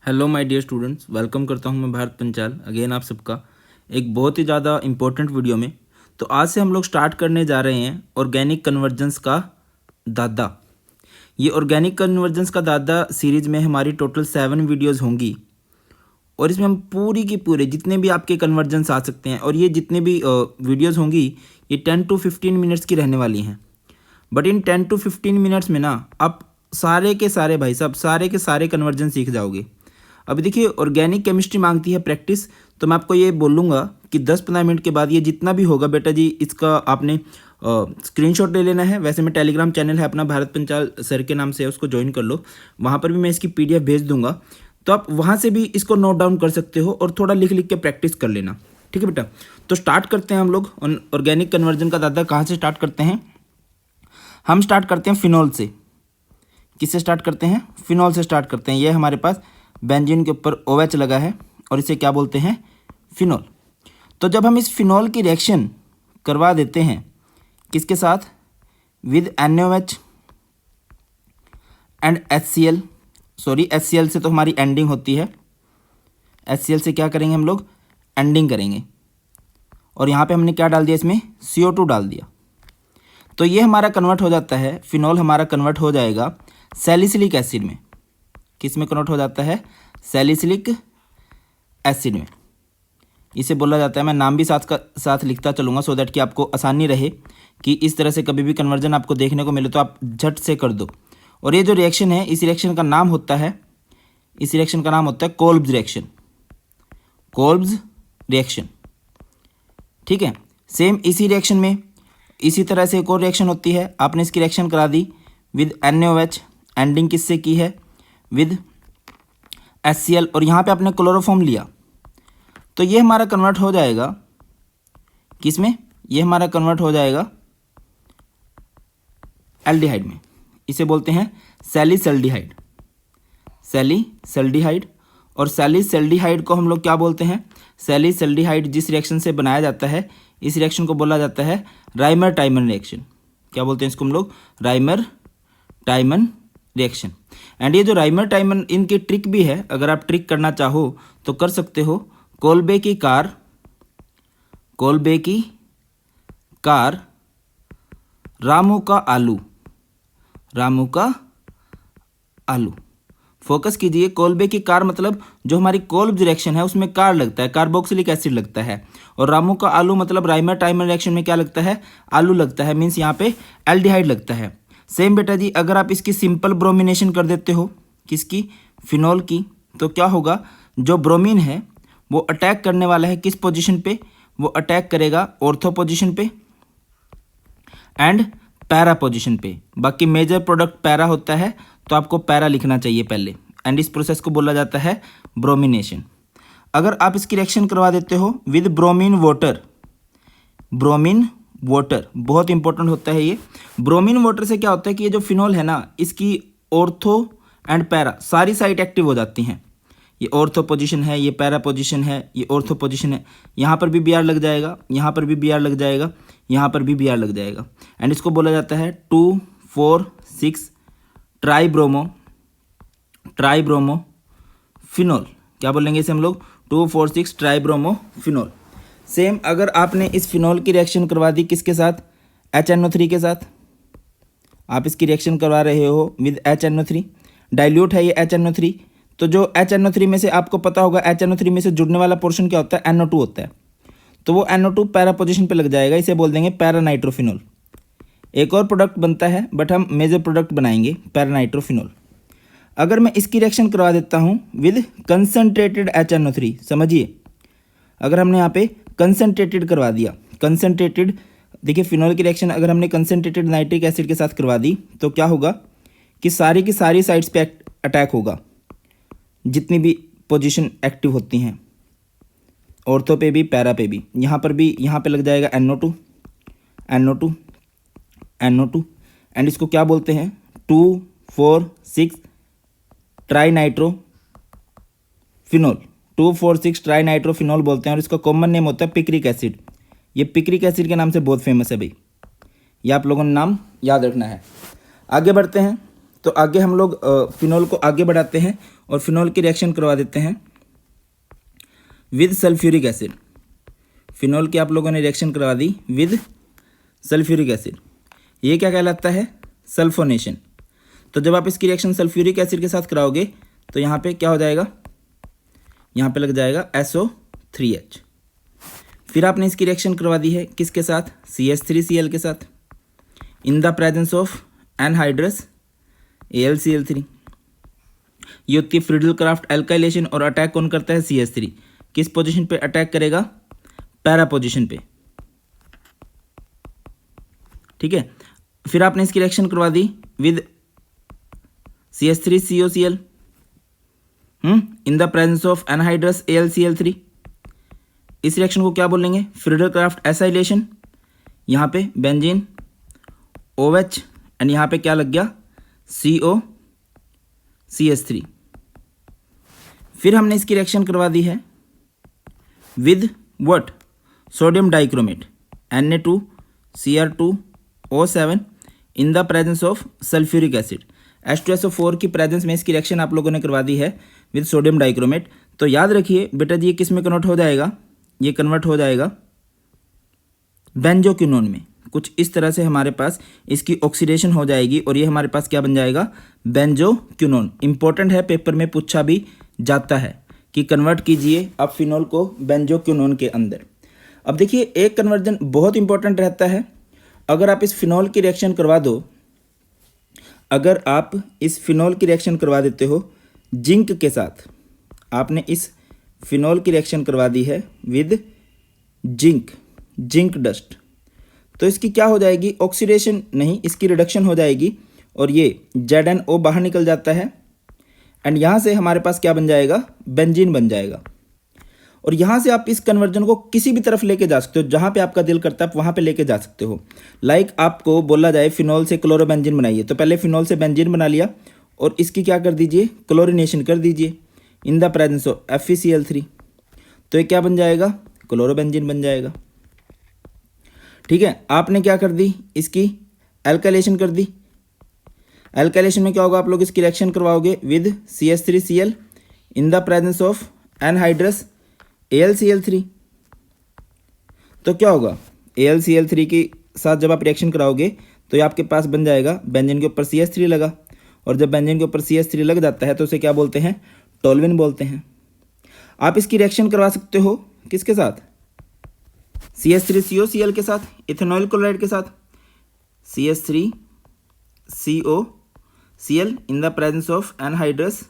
Hello my dear students, welcome करता हूं मैं भारत पंचाल अगेन आप सबका एक बहुत ही ज़्यादा इम्पोर्टेंट वीडियो में। तो आज से हम लोग स्टार्ट करने जा रहे हैं ऑर्गेनिक कन्वर्जेंस का दादा। ये ऑर्गेनिक कन्वर्जेंस का दादा सीरीज़ में हमारी टोटल 7 वीडियोज़ होंगी और इसमें हम पूरी की पूरे जितने भी आपके कन्वर्जेंस आ सकते हैं और ये जितने भी वीडियोज़ होंगी ये 10 to 15 मिनट्स की रहने वाली हैं। बट इन 10 to 15 मिनट्स में ना आप सारे के सारे भाई साहब सारे के सारे कन्वर्जन सीख जाओगे। अभी देखिए ऑर्गेनिक केमिस्ट्री मांगती है प्रैक्टिस, तो मैं आपको ये बोलूँगा कि 10-15 मिनट के बाद ये जितना भी होगा बेटा जी इसका आपने स्क्रीनशॉट ले लेना है। वैसे मैं टेलीग्राम चैनल है अपना भारत पंचाल सर के नाम से है, उसको ज्वाइन कर लो, वहाँ पर भी मैं इसकी PDF भेज दूंगा, तो आप वहाँ से भी इसको नोट डाउन कर सकते हो और थोड़ा लिख लिख के प्रैक्टिस कर लेना। ठीक है बेटा, तो स्टार्ट करते हैं हम लोग ऑर्गेनिक कन्वर्जन का दादा। कहाँ से स्टार्ट करते हैं? हम स्टार्ट करते हैं फिनॉल से। किससे स्टार्ट करते हैं? फिनॉल से स्टार्ट करते हैं। ये हमारे पास बेंजीन के ऊपर OH लगा है और इसे क्या बोलते हैं? फिनॉल। तो जब हम इस फिनॉल की रिएक्शन करवा देते हैं किसके साथ? With NaOH and HCl। Sorry, HCl से तो हमारी एंडिंग होती है। HCl से क्या करेंगे हम लोग? एंडिंग करेंगे। और यहाँ पे हमने क्या डाल दिया? इसमें CO2 डाल दिया। तो ये हमारा कन्वर्ट हो जाता है, फिनॉल हमारा कन्वर्ट हो जाएगा सैलिसिलिक एसिड में। किस में कन्वर्ट हो जाता है? सैलिसिलिक एसिड में। इसे बोला जाता है, मैं नाम भी साथ लिखता चलूँगा सो दैट कि आपको आसानी रहे कि इस तरह से कभी भी कन्वर्जन आपको देखने को मिले तो आप झट से कर दो। और ये जो रिएक्शन है इस रिएक्शन का नाम होता है, इस रिएक्शन का नाम होता है कोल्ब्स रिएक्शन। कोल्ब्स रिएक्शन, ठीक है। सेम इसी रिएक्शन में इसी तरह से एक और रिएक्शन होती है। आपने इसकी रिएक्शन करा दी विद NaOH, एंडिंग किससे की है? विद HCl, और यहाँ पे आपने क्लोरोफॉर्म लिया, तो ये हमारा कन्वर्ट हो जाएगा किस में? ये हमारा कन्वर्ट हो जाएगा एल्डिहाइड में। इसे बोलते हैं सैलिसल्डिहाइड। सैलिसल्डिहाइड। और सैलिसल्डिहाइड को हम लोग क्या बोलते हैं? सैलिसल्डिहाइड जिस रिएक्शन से बनाया जाता है इस रिएक्शन को बोला जाता है राइमर टाइमन रिएक्शन। क्या बोलते हैं इसको हम लोग? Rymer टाइमन reaction. एंड ये जो राइमर टाइमन, इनकी ट्रिक भी है, अगर आप ट्रिक करना चाहो तो कर सकते हो। कोल्बे की कार, रामू का आलू। फोकस कीजिए, कोल्बे की कार मतलब जो हमारी कोल्ब रिएक्शन है उसमें कार लगता है, कार्बोक्सिलिक एसिड लगता है। और रामू का आलू मतलब राइमर टाइमर रिएक्शन में क्या लगता है? आलू लगता है, मीन्स यहाँ पे एल्डिहाइड लगता है। सेम बेटा जी, अगर आप इसकी सिंपल ब्रोमिनेशन कर देते हो, किसकी? फिनॉल की, तो क्या होगा? जो ब्रोमीन है वो अटैक करने वाला है किस पोजीशन पे? वो अटैक करेगा ऑर्थो पोजीशन पे एंड पैरा पोजीशन पे। बाकी मेजर प्रोडक्ट पैरा होता है, तो आपको पैरा लिखना चाहिए पहले। एंड इस प्रोसेस को बोला जाता है ब्रोमिनेशन। अगर आप इसकी रिएक्शन करवा देते हो विद ब्रोमीन वाटर, बहुत इंपॉर्टेंट होता है ये। ब्रोमीन वाटर से क्या होता है कि ये जो फिनॉल है ना, इसकी ऑर्थो एंड पैरा सारी साइट एक्टिव हो जाती हैं। ये ऑर्थो पोजीशन है, ये पैरा पोजीशन है, ये ऑर्थो पोजीशन है। यहाँ पर भी Br लग जाएगा, यहाँ पर भी Br लग जाएगा, यहाँ पर भी Br लग जाएगा। एंड इसको बोला जाता है 2,4,6 ट्राइब्रोमो फिनॉल। क्या बोलेंगे इसे हम लोग? 2,4,6 ट्राइब्रोमो फिनॉल। सेम अगर आपने इस फिनॉल की रिएक्शन करवा दी किसके साथ? HNO3 के साथ। आप इसकी रिएक्शन करवा रहे हो विद HNO3, डाइल्यूट है ये HNO3। तो जो HNO3 में से आपको पता होगा, HNO3 में से जुड़ने वाला पोर्शन क्या होता है? NO2 होता है। तो वो NO2 पैरा पोजीशन पे लग जाएगा, इसे बोल देंगे पैरानाइट्रोफिनॉल। एक और प्रोडक्ट बनता है बट हम मेजर प्रोडक्ट बनाएंगे पैरानाइट्रोफिनॉल। अगर मैं इसकी रिएक्शन करवा देता हूँ विद कंसनट्रेटेड HNO3, समझिए, अगर हमने यहाँ पे कंसनट्रेटेड करवा दिया, कंसनट्रेटेड, देखिए फिनॉल की रिएक्शन अगर हमने कंसनट्रेटेड नाइट्रिक एसिड के साथ करवा दी तो क्या होगा कि सारी की सारी साइड्स पे अटैक होगा, जितनी भी पोजीशन एक्टिव होती हैं, ऑर्थो पे भी पैरा पे भी। यहाँ पर भी, यहाँ पे लग जाएगा NO2 एंड इसको क्या बोलते हैं? 2,4,6 ट्राइनाइट्रोफिनॉल, 2,4,6 ट्राइनाइट्रोफिनॉल बोलते हैं। और इसका कॉमन नेम होता है पिक्रिक एसिड। ये पिक्रिक एसिड के नाम से बहुत फेमस है भाई, ये आप लोगों ने नाम याद रखना है। आगे बढ़ते हैं। तो आगे हम लोग फिनोल को आगे बढ़ाते हैं और फिनोल की रिएक्शन करवा देते हैं विद सल्फ्यूरिक एसिड। फिनोल की आप लोगों ने रिएक्शन करवा दी विद सल्फ्यूरिक एसिड। ये क्या कहलाता है? सल्फोनेशन। तो जब आप इसकी रिएक्शन सल्फ्यूरिक एसिड के साथ कराओगे तो यहाँ पे क्या हो जाएगा? यहाँ पे लग जाएगा SO3H। फिर आपने इसकी रिएक्शन करवा दी है किसके साथ? CH3Cl के साथ इन the presence of anhydrous AlCl3। ये होती है फ्रीडल-क्राफ्ट एल्काइलेशन और अटैक कौन करता है? CH3। किस पोजीशन पे अटैक करेगा? पैरा पोजीशन पे। ठीक है। फिर आपने इसकी रिएक्शन करवा दी with CH3COCl in the presence of anhydrous AlCl3। इस रिएक्शन को क्या बोलेंगे? Friedel Craft acylation. यहाँ पे बेंजीन OH एंड यहाँ पे क्या लग गया? COCH3। फिर हमने इसकी रिएक्शन करवा दी है with what? Sodium dichromate Na2Cr2O7 in the presence of sulphuric acid. H2SO4 की प्रेजेंस में इसकी रिएक्शन आप लोगों ने करवा दी है विद सोडियम डाइक्रोमेट। तो याद रखिए बेटा जी, ये किस में कन्वर्ट हो जाएगा? ये कन्वर्ट हो जाएगा बेंजोक्विनोन में। कुछ इस तरह से हमारे पास इसकी ऑक्सीडेशन हो जाएगी और ये हमारे पास क्या बन जाएगा? बेंजोक्विनोन। इंपॉर्टेंट है, पेपर में पूछा भी जाता है कि कन्वर्ट कीजिए आप फिनोल को बेंजोक्विनोन के अंदर। अब देखिए, एक कन्वर्जन बहुत इंपॉर्टेंट रहता है। अगर आप इस फिनोल की रिएक्शन करवा दो, अगर आप इस फिनोल की रिएक्शन करवा देते हो जिंक के साथ, आपने इस फिनोल की रिएक्शन करवा दी है विद जिंक डस्ट, तो इसकी क्या हो जाएगी? ऑक्सीडेशन नहीं, इसकी रिडक्शन हो जाएगी और ये ZnO बाहर निकल जाता है एंड यहाँ से हमारे पास क्या बन जाएगा? बेंजीन बन जाएगा। और यहाँ से आप इस कन्वर्जन को किसी भी तरफ लेके जा सकते हो, जहाँ पे आपका दिल करता है आप वहाँ पे लेके जा सकते हो। लाइक आपको बोला जाए फिनोल से क्लोरोबेंजीन बनाइए, तो पहले फिनोल से बेंजीन बना लिया और इसकी क्या कर दीजिए? क्लोरिनेशन कर दीजिए इन द प्रेजेंस ऑफ FeCl3। तो ये क्या बन जाएगा? क्लोरोबेंजीन बन जाएगा। ठीक है। आपने क्या कर दी? इसकी एल्काइलेशन कर दी। एल्काइलेशन में क्या होगा? आप लोग इसकी रिएक्शन करवाओगे with CH3Cl in the presence of anhydrous AlCl3। तो क्या होगा? AlCl3 के साथ जब आप रिएक्शन कराओगे तो ये आपके पास बन जाएगा, बेंजीन के ऊपर CH3 लगा और जब बेंजीन के ऊपर CH3 लग जाता है तो उसे क्या बोलते हैं? टोल्विन बोलते हैं। आप इसकी रिएक्शन करवा सकते हो किसके साथ? CH3COCl के साथ, इथेनॉल क्लोराइड के साथ CH3COCl in the presence of anhydrous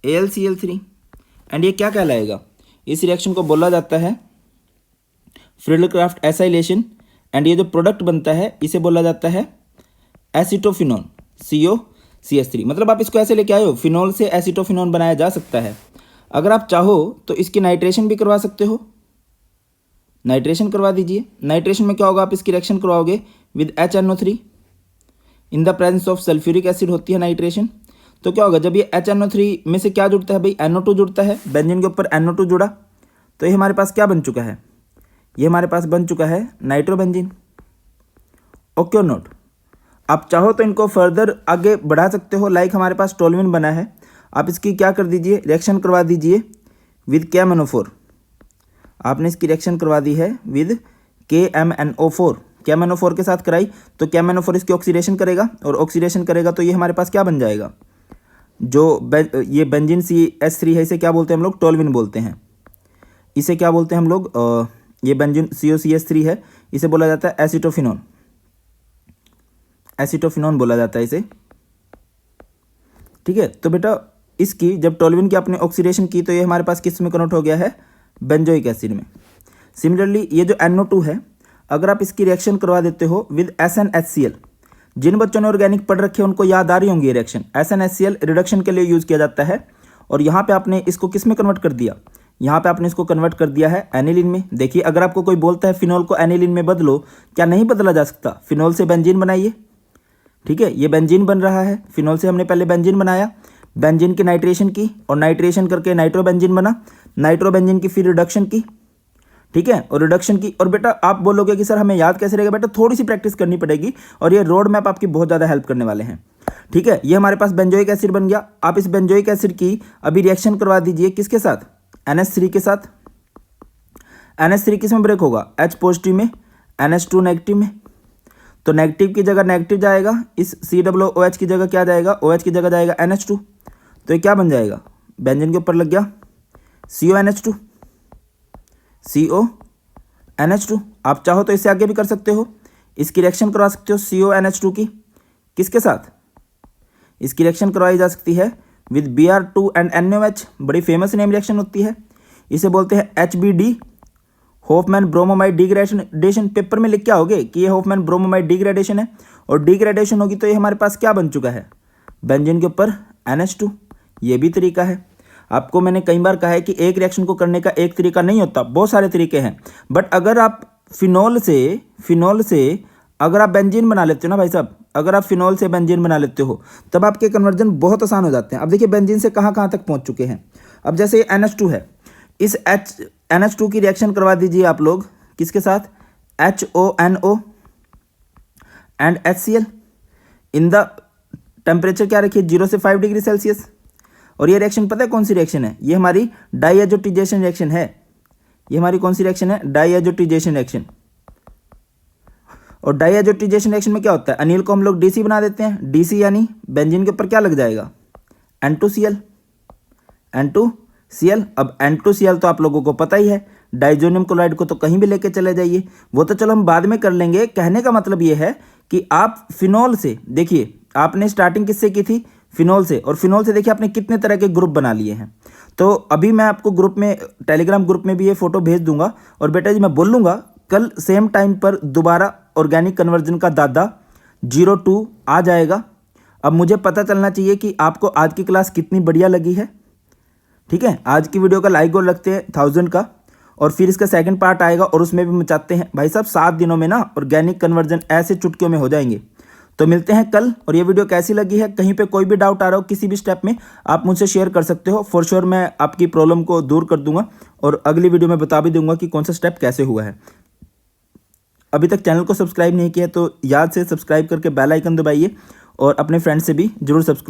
AlCl3 and ये क्या कहलाएगा? इस रिएक्शन को बोला जाता है फ्रीडल-क्राफ्ट एसाइलेशन एंड ये जो प्रोडक्ट बनता है इसे बोला जाता है एसिटोफिनोन COCH3। मतलब आप इसको ऐसे लेके आए हो, फिनोल से एसिटोफिनोन बनाया जा सकता है। अगर आप चाहो तो इसकी नाइट्रेशन भी करवा सकते हो, नाइट्रेशन करवा दीजिए। नाइट्रेशन में क्या होगा? आप इसकी रिएक्शन करवाओगे with HNO3 in the presence of sulphuric acid होती है नाइट्रेशन। तो क्या होगा? जब ये HNO3 में से क्या जुड़ता है भाई? NO2 जुड़ता है, बेंजीन के ऊपर NO2 जुड़ा, तो ये हमारे पास क्या बन चुका है? ये हमारे पास बन चुका है नाइट्रोबेंजीन। ओके और नोट? आप चाहो तो इनको फर्दर आगे बढ़ा सकते हो, लाइक हमारे पास टोल्विन बना है, आप इसकी क्या कर दीजिए? रिएक्शन करवा दीजिए विद KMNO4। आपने इसकी रिएक्शन करवा दी है विद KMNO4। KMNO4 के साथ कराई तो KMNO4 इसकी ऑक्सीडेशन करेगा और ऑक्सीडेशन करेगा तो ये हमारे पास क्या बन जाएगा? जो ये बेंजीन CH3 है इसे क्या बोलते हैं हम लोग? टोल्विन बोलते हैं। इसे क्या बोलते हैं हम लोग? ये बेंजीन COCH3 है, इसे बोला जाता है एसिटोफिनोन। एसिटोफिनोन बोला जाता है इसे। ठीक है। तो बेटा इसकी जब टोल्विन की आपने ऑक्सीडेशन की तो ये हमारे पास किस में कन्वर्ट हो गया है? बेंजोइक एसिड में। सिमिलरली ये जो NO2 है, अगर आप इसकी रिएक्शन करवा देते हो विद SnHCl, जिन बच्चों ने ऑर्गेनिक पढ़ रखे उनको याद आ रही होंगी ये रिएक्शन। SnHCl रिडक्शन के लिए यूज़ किया जाता है और यहाँ पे आपने इसको किस में कन्वर्ट कर दिया? यहाँ पे आपने इसको कन्वर्ट कर दिया है एनिलीन में। देखिए, अगर आपको कोई बोलता है फिनोल को एनिलीन में बदलो, क्या नहीं बदला जा सकता? फिनोल से बेंजीन बनाइए। ठीक है, ये बेंजीन बन रहा है, फिनोल से हमने पहले बेंजीन बनाया, बेंजीन की नाइट्रेशन की और नाइट्रेशन करके नाइट्रोबेंजीन बना, नाइट्रोबेंजीन की फिर रिडक्शन की। ठीक है, और रिडक्शन की। और बेटा आप बोलोगे कि सर हमें याद कैसे रहेगा? बेटा थोड़ी सी प्रैक्टिस करनी पड़ेगी और ये रोड मैप आपकी बहुत ज़्यादा हेल्प करने वाले हैं। ठीक है, ये हमारे पास बेंजोइक एसिड बन गया। आप इस बेंजोइक एसिड की अभी रिएक्शन करवा दीजिए किसके साथ, NH3 के साथ। NH3 किस में ब्रेक होगा, H पॉजिटिव में, NH2 नेगेटिव में। तो नेगेटिव की जगह नेगेटिव जाएगा, इस COOH की जगह क्या जाएगा, OH की जगह जाएगा NH2। तो ये क्या बन जाएगा, बेंजीन के ऊपर लग गया CONH2, CONH2। आप चाहो तो इससे आगे भी कर सकते हो, इसकी रिएक्शन करवा सकते हो CONH2 की किसके साथ, इसकी रिएक्शन करवाई जा सकती है विद Br2 एंड NaOH। बड़ी फेमस नेम रिएक्शन होती है, इसे बोलते हैं HBD, Hofmann bromamide degradation. Paper में लिख के आओगे कि ये होफमैन ब्रोमोमाइड डिग्रेडेशन है, और डिग्रेडेशन होगी तो ये हमारे पास क्या बन चुका है, बेंजीन के ऊपर NH2। ये भी तरीका है। आपको मैंने कई बार कहा है कि एक रिएक्शन को करने का एक तरीका नहीं होता, बहुत सारे तरीके हैं। बट अगर आप फिनोल से अगर आप बेंजीन बना लेते हो ना भाई साहब, अगर आप फिनोल से बेंजीन बना लेते हो तब आपके कन्वर्जन बहुत आसान हो जाते हैं। अब देखिए बेंजीन से कहाँ कहाँ तक पहुँच चुके हैं। अब जैसे NH2 है, इस NH2 की रिएक्शन करवा दीजिए आप लोग किसके साथ, HONO and HCl in the temperature क्या रखिए 0 से 5 डिग्री सेल्सियस। और ये रिएक्शन पता है कौन सी रिएक्शन है, ये हमारी डाइएजोटिजेशन रिएक्शन है। ये हमारी कौन सी रिएक्शन है, डाइएजोटिजेशन रिएक्शन। और डाइएजोटिजेशन रिएक्शन में क्या होता है, अनिल को हम लोग DC बना देते हैं। DC यानी बेंजीन के ऊपर क्या लग जाएगा, N2Cl। अब N2Cl तो आप लोगों को पता ही है, डाइजोनियम क्लोराइड को तो कहीं भी लेके चले जाइए, वो तो चलो हम बाद में कर लेंगे। कहने का मतलब ये है कि आप फिनोल से, देखिए आपने स्टार्टिंग किससे की थी, फिनोल से, और फिनोल से देखिए आपने कितने तरह के ग्रुप बना लिए हैं। तो अभी मैं आपको ग्रुप में, टेलीग्राम ग्रुप में भी ये फोटो भेज दूंगा, और बेटा जी मैं बोल लूँगा कल सेम टाइम पर दोबारा ऑर्गेनिक कन्वर्जन का दादा 02 आ जाएगा। अब मुझे पता चलना चाहिए कि आपको आज की क्लास कितनी बढ़िया लगी है। ठीक है, आज की वीडियो का लाइक गोल रखते हैं 1000 का, और फिर इसका सेकंड पार्ट आएगा और उसमें भी मचाते हैं भाई साहब 7 दिनों में ना ऑर्गेनिक कन्वर्जन ऐसे चुटकियों में हो जाएंगे। तो मिलते हैं कल। और ये वीडियो कैसी लगी है, कहीं पे कोई भी डाउट आ रहा हो किसी भी स्टेप में, आप मुझसे शेयर कर सकते हो। फॉर श्योर मैं आपकी प्रॉब्लम को दूर कर दूंगा, और अगली वीडियो में बता भी दूंगा कि कौन सा स्टेप कैसे हुआ है। अभी तक चैनल को सब्सक्राइब नहीं किया तो याद से सब्सक्राइब करके बेल आइकन दबाइए, और अपने फ्रेंड से भी जरूर सब्सक्राइब